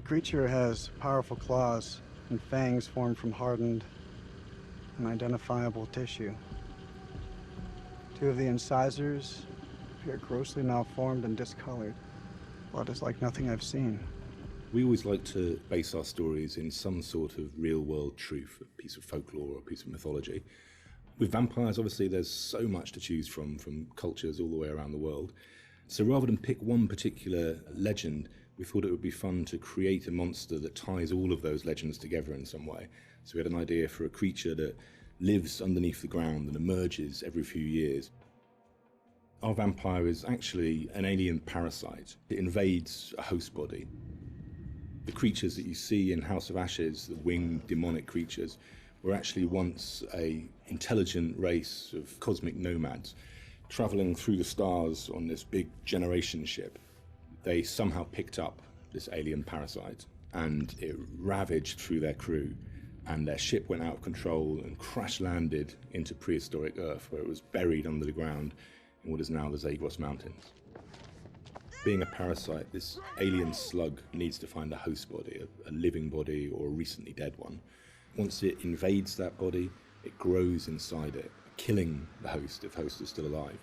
Creature has powerful claws and fangs formed from hardened and identifiable tissue. Two of the incisors appear grossly malformed and discolored. Blood is like nothing I've seen. We always like to base our stories in some sort of real-world truth, a piece of folklore or a piece of mythology. With vampires, obviously, there's so much to choose from cultures all the way around the world. So rather than pick one particular legend, we thought it would be fun to create a monster that ties all of those legends together in some way. So we had an idea for a creature that lives underneath the ground and emerges every few years. Our vampire is actually an alien parasite. It invades a host body. The creatures that you see in House of Ashes, the winged demonic creatures, were actually once an intelligent race of cosmic nomads traveling through the stars on this big generation ship. They somehow picked up this alien parasite and it ravaged through their crew, and their ship went out of control and crash landed into prehistoric Earth, where it was buried under the ground in what is now the Zagros Mountains. Being a parasite, this alien slug needs to find a host body, a living body or a recently dead one. Once it invades that body, it grows inside it, killing the host if host is still alive.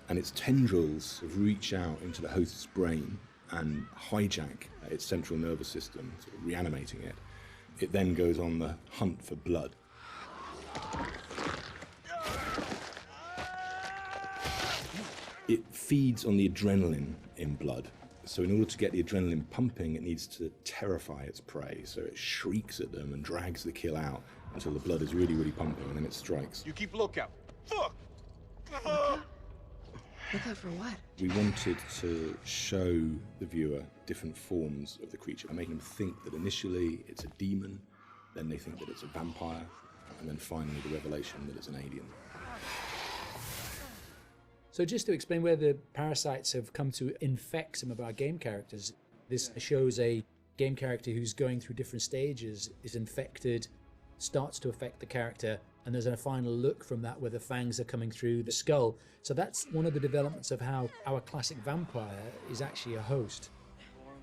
And its tendrils reach out into the host's brain and hijack its central nervous system, sort of reanimating it. It then goes on the hunt for blood. It feeds on the adrenaline in blood. So in order to get the adrenaline pumping, it needs to terrify its prey. So it shrieks at them and drags the kill out until the blood is really, really pumping, and then it strikes. You keep lookout. Fuck! Look out for what? We wanted to show the viewer different forms of the creature, by making them think that initially it's a demon, then they think that it's a vampire, and then finally the revelation that it's an alien. So just to explain where the parasites have come to infect some of our game characters, this shows a game character who's going through different stages, is infected, starts to affect the character, and there's a final look from that where the fangs are coming through the skull. So that's one of the developments of how our classic vampire is actually a host.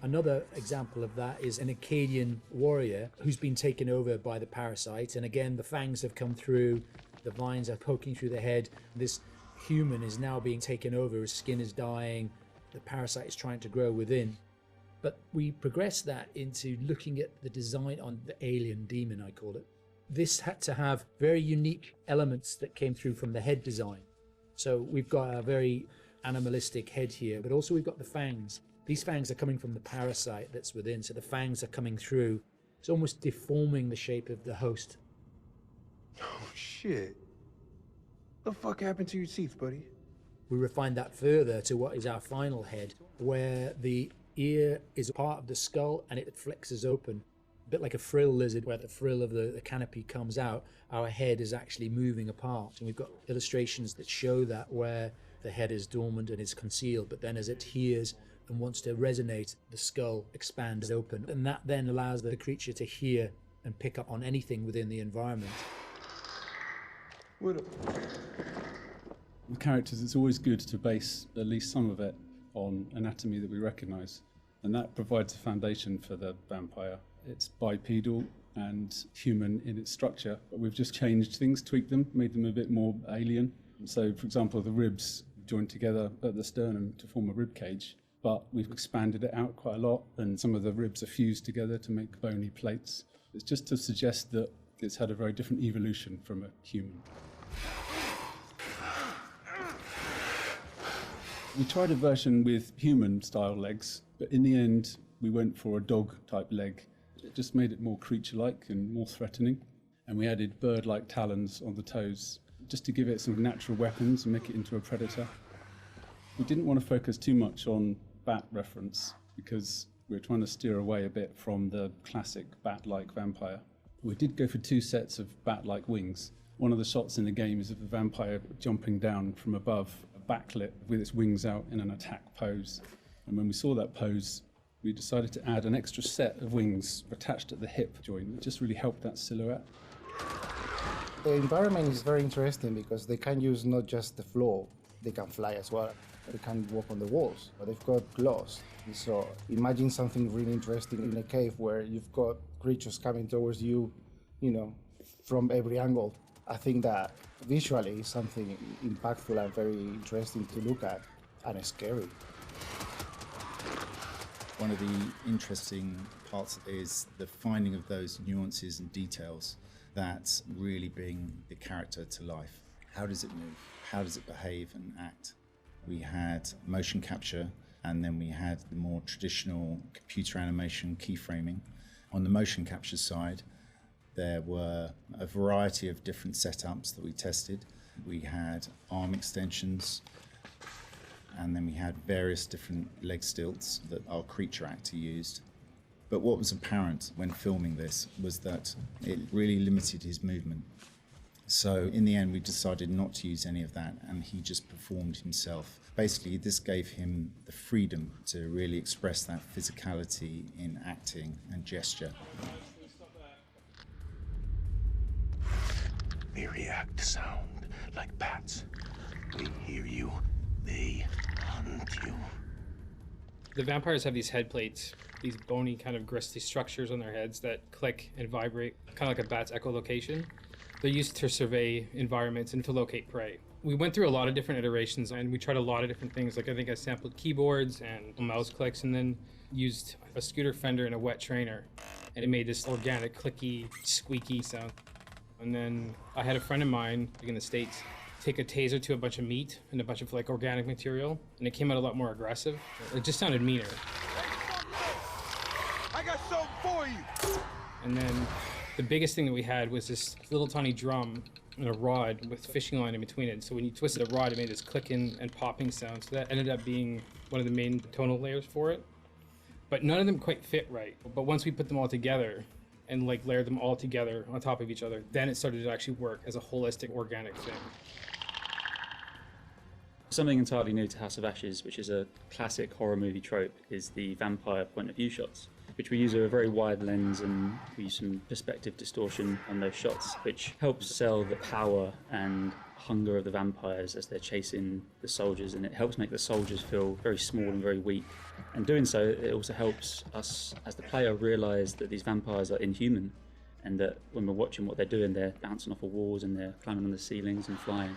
Another example of that is an Akkadian warrior who's been taken over by the parasite, and again the fangs have come through, the vines are poking through the head. This human is now being taken over, his skin is dying, the parasite is trying to grow within. But we progress that into looking at the design on the alien demon, I call it. This had to have very unique elements that came through from the head design. So we've got a very animalistic head here, but also we've got the fangs. These fangs are coming from the parasite that's within, so the fangs are coming through. It's almost deforming the shape of the host. Oh, shit. What the fuck happened to your teeth, buddy? We refined that further to what is our final head, where the ear is part of the skull and it flexes open. A bit like a frill lizard, where the frill of the canopy comes out, our head is actually moving apart. And we've got illustrations that show that, where the head is dormant and is concealed, but then as it hears and wants to resonate, the skull expands open. And that then allows the creature to hear and pick up on anything within the environment. With characters, it's always good to base at least some of it on anatomy that we recognise, and that provides a foundation for the vampire. It's bipedal and human in its structure, but we've just changed things, tweaked them, made them a bit more alien. So, for example, the ribs joined together at the sternum to form a rib cage, but we've expanded it out quite a lot, and some of the ribs are fused together to make bony plates. It's just to suggest that it's had a very different evolution from a human. We tried a version with human-style legs, but in the end, we went for a dog-type leg. It just made it more creature-like and more threatening. And we added bird-like talons on the toes, just to give it some natural weapons and make it into a predator. We didn't want to focus too much on bat reference, because we're trying to steer away a bit from the classic bat-like vampire. We did go for 2 sets of bat-like wings. One of the shots in the game is of the vampire jumping down from above, backlit with its wings out in an attack pose. And when we saw that pose, we decided to add an extra set of wings attached at the hip joint. It just really helped that silhouette. The environment is very interesting because they can use not just the floor, they can fly as well. They can't walk on the walls, but they've got claws. So imagine something really interesting in a cave where you've got creatures coming towards you, you know, from every angle. I think that visually is something impactful and very interesting to look at, and scary. One of the interesting parts is the finding of those nuances and details that really bring the character to life. How does it move? How does it behave and act? We had motion capture, and then we had the more traditional computer animation keyframing. On the motion capture side, there were a variety of different setups that we tested. We had arm extensions, and then we had various different leg stilts that our creature actor used. But what was apparent when filming this was that it really limited his movement. So in the end, we decided not to use any of that, and he just performed himself. Basically, this gave him the freedom to really express that physicality in acting and gesture. They react to sound like bats. They hear you, they hunt you. The vampires have these head plates, these bony kind of gristly structures on their heads that click and vibrate, kind of like a bat's echolocation. They're used to survey environments and to locate prey. We went through a lot of different iterations, and we tried a lot of different things. Like I think I sampled keyboards and mouse clicks, and then used a scooter fender and a wet trainer, and it made this organic, clicky, squeaky sound. And then I had a friend of mine in the States take a taser to a bunch of meat and a bunch of like organic material, and it came out a lot more aggressive. It just sounded meaner. I got something for you! And then the biggest thing that we had was this little tiny drum and a rod with fishing line in between it. So when you twisted a rod, it made this clicking and popping sound. So that ended up being one of the main tonal layers for it. But none of them quite fit right. But once we put them all together and like layered them all together on top of each other, then it started to actually work as a holistic, organic thing. Something entirely new to House of Ashes, which is a classic horror movie trope, is the vampire point of view shots, which we use a very wide lens, and we use some perspective distortion on those shots, which helps sell the power and hunger of the vampires as they're chasing the soldiers, and it helps make the soldiers feel very small and very weak. And doing so, it also helps us as the player realise that these vampires are inhuman, and that when we're watching what they're doing, they're bouncing off of walls and they're climbing on the ceilings and flying.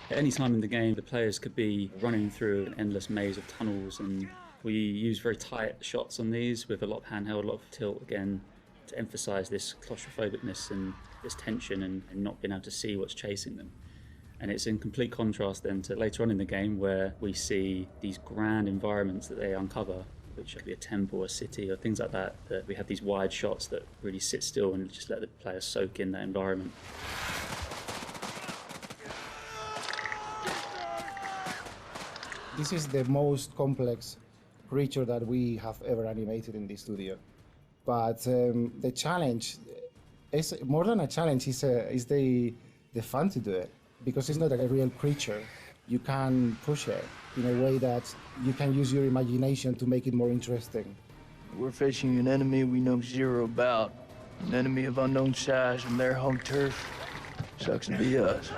At any time in the game, the players could be running through an endless maze of tunnels, and we use very tight shots on these with a lot of handheld, a lot of tilt again, to emphasise this claustrophobicness and this tension and not being able to see what's chasing them. And it's in complete contrast then to later on in the game, where we see these grand environments that they uncover, which could be a temple, a city, or things like that, that we have these wide shots that really sit still and just let the player soak in that environment. This is the most complex creature that we have ever animated in the studio. But the challenge is more than a challenge, is the fun to do it, because it's not a real creature. You can push it in a way that you can use your imagination to make it more interesting. We're facing an enemy we know zero about, an enemy of unknown size and their home turf. Sucks to be us.